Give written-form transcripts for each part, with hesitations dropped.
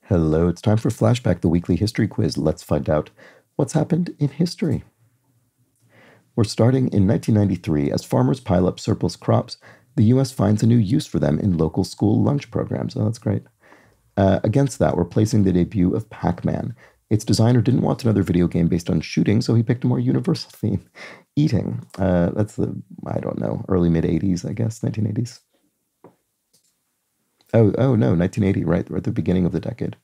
Hello, it's time for Flashback, the weekly history quiz. Let's find out what's happened in history. We're starting in 1993. As farmers pile up surplus crops, the U.S. finds a new use for them in local school lunch programs. Oh, that's great. Against that, we're placing the debut of Pac-Man. Its designer didn't want another video game based on shooting, so he picked a more universal theme, eating. That's the, I don't know, early mid-'80s, I guess, 1980s. Oh no, 1980, right at the beginning of the decade.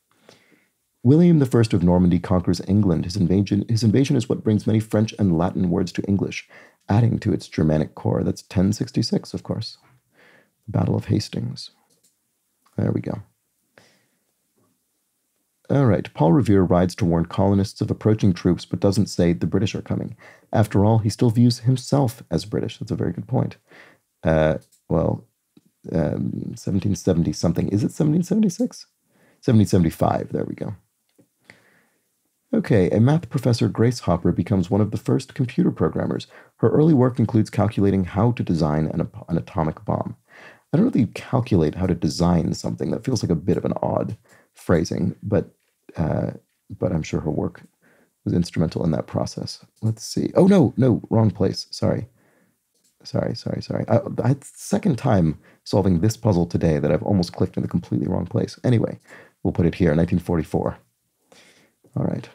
William I of Normandy conquers England. His invasion is what brings many French and Latin words to English, adding to its Germanic core. That's 1066, of course. Battle of Hastings. There we go. All right, Paul Revere rides to warn colonists of approaching troops, but doesn't say the British are coming. After all, he still views himself as British. That's a very good point. 1770 something. Is it 1776? 1775. There we go. Okay, a math professor, Grace Hopper, becomes one of the first computer programmers. Her early work includes calculating how to design an atomic bomb. I don't really calculate how to design something. That feels like a bit of an odd phrasing, but I'm sure her work was instrumental in that process. Let's see. Oh, no, wrong place. Sorry. Second time solving this puzzle today that I've almost clicked in the completely wrong place. Anyway, we'll put it here, 1944. All right.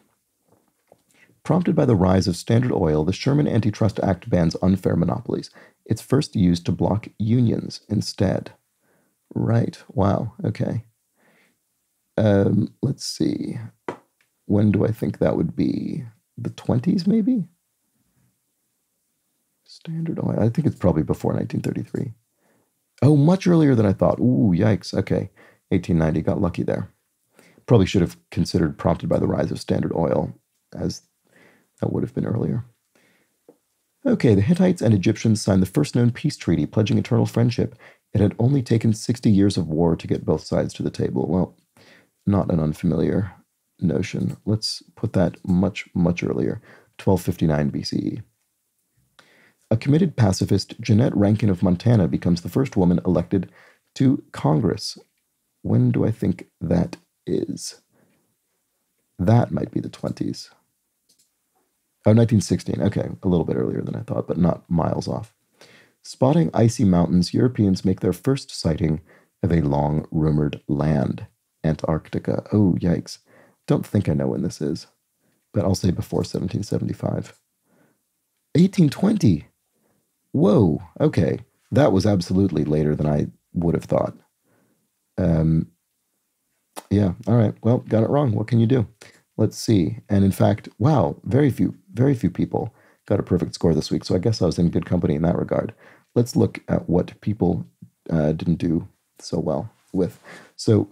Prompted by the rise of Standard Oil, the Sherman Antitrust Act bans unfair monopolies. It's first used to block unions instead. Right. Wow. Okay. Let's see. When do I think that would be? The 20s, maybe? Standard Oil. I think it's probably before 1933. Oh, much earlier than I thought. Ooh, yikes. Okay. 1890. Got lucky there. Probably should have considered prompted by the rise of Standard Oil, as that would have been earlier. Okay, the Hittites and Egyptians signed the first known peace treaty, pledging eternal friendship. It had only taken 60 years of war to get both sides to the table. Well, not an unfamiliar notion. Let's put that much, much earlier, 1259 BCE. A committed pacifist, Jeanette Rankin of Montana becomes the first woman elected to Congress. When do I think that is? That might be the 20s. Oh, 1916. Okay, a little bit earlier than I thought, but not miles off. Spotting icy mountains, Europeans make their first sighting of a long-rumored land, Antarctica. Oh, yikes. Don't think I know when this is, but I'll say before 1775. 1820! Whoa, okay. That was absolutely later than I would have thought. Yeah, all right. Well, got it wrong. What can you do? Let's see. And in fact, wow, very few people got a perfect score this week. So I guess I was in good company in that regard. Let's look at what people didn't do so well with. So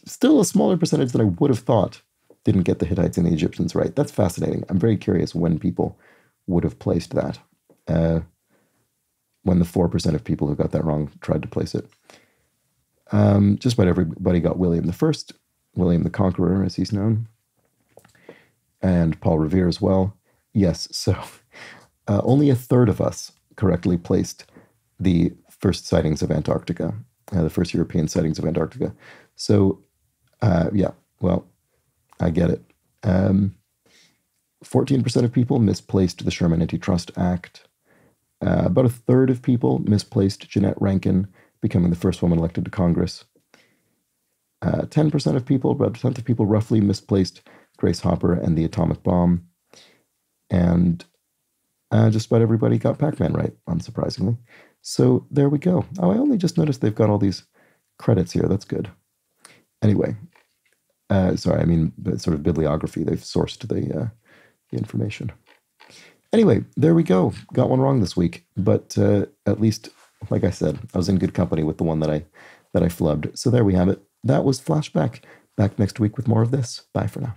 still a smaller percentage than I would have thought didn't get the Hittites and the Egyptians right. That's fascinating. I'm very curious when people would have placed that. When the 4% of people who got that wrong tried to place it. Just about everybody got William I, William the Conqueror, as he's known, and Paul Revere as well. Yes, so only a third of us correctly placed the first sightings of Antarctica, the first European sightings of Antarctica. So, yeah, well, I get it. 14% of people misplaced the Sherman Antitrust Act. About a third of people misplaced Jeanette Rankin becoming the first woman elected to Congress. 10% of people, about a tenth of people roughly misplaced Grace Hopper and the atomic bomb. And just about everybody got Pac-Man right, unsurprisingly. So there we go. Oh, I only just noticed they've got all these credits here. That's good. Anyway, sorry, I mean sort of bibliography. They've sourced the information. Anyway, there we go. Got one wrong this week, but at least, like I said, I was in good company with the one that I flubbed. So there we have it. That was Flashback. Back next week with more of this. Bye for now.